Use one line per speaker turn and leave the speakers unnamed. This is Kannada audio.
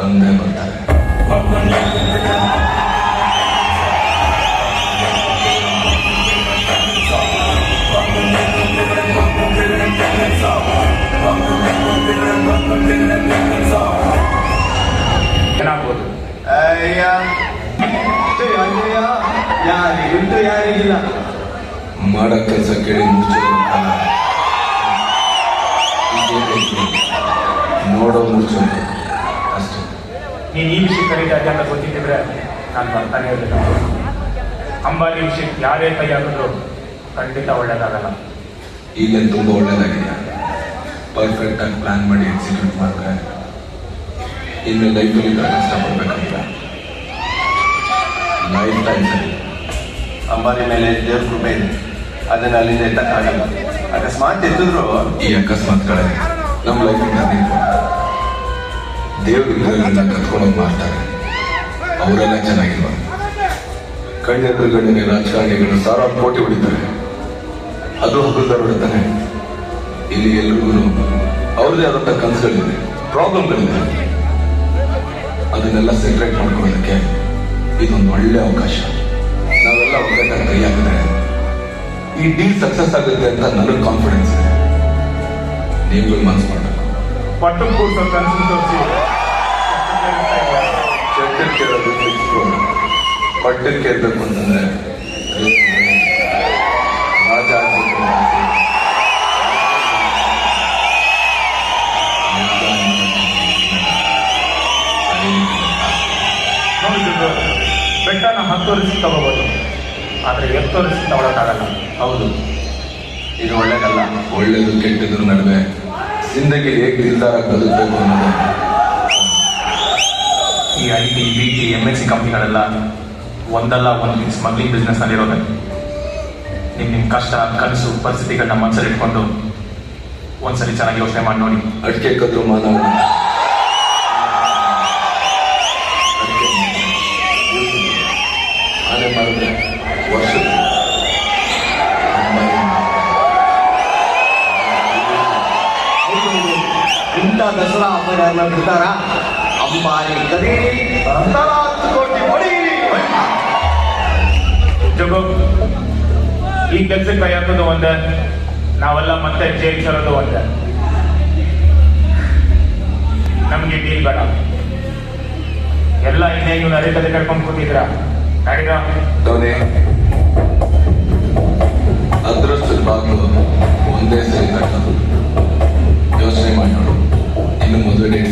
ಬಂದೇ ಬರ್ತಾರೆ.
ಏನಾಗ್ಬೋದು?
ಅಯ್ಯ ಯಾರಿಗುಂಟು ಯಾರಿಗಿಲ್ಲ.
ಮಾಡೋ ಕೆಲಸ ಕೇಳಿ ನೋಡೋ ಮುಚ್ಚೋದು ಅಷ್ಟೇ.
ನೀನು ಈ ವಿಷಯ ಕರೀತಾರೆ ಅಂತ ಗೊತ್ತಿದ್ದರೆ ನಾನು ಬರ್ತಾನೆ ಇರಲಿಲ್ಲ. ಅಂಬಾನಿ ವಿಷಯಕ್ಕೆ ಯಾರೇ ಕೈ ಹಾಕಿದ್ರು ಖಂಡಿತ ಒಳ್ಳೇದಾಗಲ್ಲ.
ಈಗಲೇ ತುಂಬ ಒಳ್ಳೇದಾಗಿದೆ. ಪರ್ಫೆಕ್ಟ್ ಆಗಿ ಪ್ಲಾನ್ ಮಾಡಿ ಎಕ್ಸಿಕ್ಯೂಟ್ ಮಾಡಿದ್ರೆ ಇನ್ನು ಲೈಫಲ್ಲಿ ಕಷ್ಟಪಡ್ಬೇಕಂತ ಲೈಫ್ ಟೈಮ್ ಸರಿ.
ಅಂಬಾರಿ ಮೇಲೆ ದೇವ್ರ ಕೃಪೆ ಇದೆ, ಅದನ್ನ ಅಲ್ಲಿಂದ ಎತ್ತಕ್ಕಾಗಲ್ಲ. ಅಕಸ್ಮಾತ್ ಎತ್ತಿದ್ರು
ಈ ಅಕಸ್ಮಾತ್ಗಳೇ ನಮ್ಮ ಲೈಫಿಂದ ದೇವ್ರನ್ನ ಕತ್ಕೊಂಡೋಗಿ ಮಾಡ್ತಾರೆ. ಅವರೆಲ್ಲ ಚೆನ್ನಾಗಿಲ್ವ? ಕಣ್ಣೆದುರುಗಡೆ ರಾಜಕಾರಣಿಗಳು ಸಾವಿರಾರು ಕೋಟಿ ಹೊಡಿತಾರೆ, ಅದು ಹಗಲ್ದಾರ ಹೊಡಿತಾನೆ. ಇಲ್ಲಿ ಎಲ್ರಿಗೂ ಅವ್ರದೇ ಆದಂಥ ಕನಸುಗಳಿದೆ, ಪ್ರಾಬ್ಲಮ್ಗಳಿದೆ. ಅದನ್ನೆಲ್ಲ ಸೆಪರೇಟ್ ಮಾಡ್ಕೊಳ್ಳೋದಕ್ಕೆ ಇದೊಂದು ಒಳ್ಳೆ ಅವಕಾಶ. ನಾವೆಲ್ಲ ಒಗ್ಗಟ್ಟಾಗಿ ಕೈ ಹಾಕಿದ್ರೆ ಈ ಡೀಲ್ ಸಕ್ಸಸ್ ಆಗುತ್ತೆ ಅಂತ ನನಗೆ ಕಾನ್ಫಿಡೆನ್ಸ್ ಇದೆ. ನೀವುಗಳು ಮನಸ್ಸು ಮಾಡಬೇಕು.
ಪಟ್ಟು ಕೂರ್ಸೋ ಕನಸು ತೋರಿಸಿ
ಚಟ್ಟಕ್ಕೆ ಕೇಳೋದು ಫಿಕ್ಸ್. ಪಟ್ಟಕ್ಕೆ ಕೇಳಬೇಕು ಅಂತಂದ್ರೆ ರಾಜ ಆಗ್ಬೇಕು.
ನೋಡಿದ್ರು ಬೆಟ್ಟನ 10 ರಿಸ್ಕ್ ತಗೋಬೋದು, ಆದರೆ 7 ರಿಸ್ಕ್ ತಗೊಳಕ್ಕಾಗಲ್ಲ.
ಹೌದು, ಇದು ಒಳ್ಳೇದಲ್ಲ.
ಒಳ್ಳೇದು ಕೆಟ್ಟದ್ರ ನಡುವೆ ಜಿಂದಗಿ ಹೇಗೆ ನಿರ್ಧಾರ ಬದುಕಬೇಕು ಅನ್ನೋದು.
ಈ IT, BT, MNC ಕಂಪ್ನಿಗಳೆಲ್ಲ ಒಂದಲ್ಲ ಒಂದು ಸ್ಮಗ್ಲಿಂಗ್ ಬಿಸ್ನೆಸ್ನಲ್ಲಿರೋದೆ. ನಿಮ್ಮ ಕಷ್ಟ, ಕನಸು, ಪರಿಸ್ಥಿತಿಗಳನ್ನ ಮನಸ್ಸಲ್ಲಿ ಇಟ್ಕೊಂಡು ಒಂದ್ಸರಿ ಚೆನ್ನಾಗಿ ಯೋಚನೆ ಮಾಡಿ ನೋಡಿ.
ಅಡಿಕೆ ಕದ್ರು ಮಾನವ ಆನೆ ಮಾಡಿದ್ರೆ ವರ್ಷ
ಇಂಥ ದಸರಾ ಹಬ್ಬಗಳನ್ನ ಬಿಡ್ತಾರ. ಅಂಬಾರಿ ಕರೀರಿ, 10 ಕೋಟಿ ಹೊಡೀರಿ.
ಜಗೋ, ಈ ಕೆಲಸಕ್ಕೆ ಕೈ ಹಾಕೋದು ಒಂದೇ, ನಾವೆಲ್ಲ ಮತ್ತೆ ಜೈಲ್ ಸೇರೋದು ಒಂದೇ. ನಮ್ಗೆ ಡೀಲ್ ಬೇಡ. ಎಲ್ಲ ಇನ್ನೇನು ನಡೀತದೆ ಕರ್ಕೊಂಡು ಕೂತಿದ್ರ ನಡೀರ.
ಟೋನಿ, ಅದೃಷ್ಟದ ಬಾಗಿಲು ಒಂದೇ ಸರಿ ಕಟ್ಟೋದು. ಯೋಚನೆ ಮಾಡಿ ನೋಡು, ಇನ್ನು ಮದುವೆ ಡೇಟ್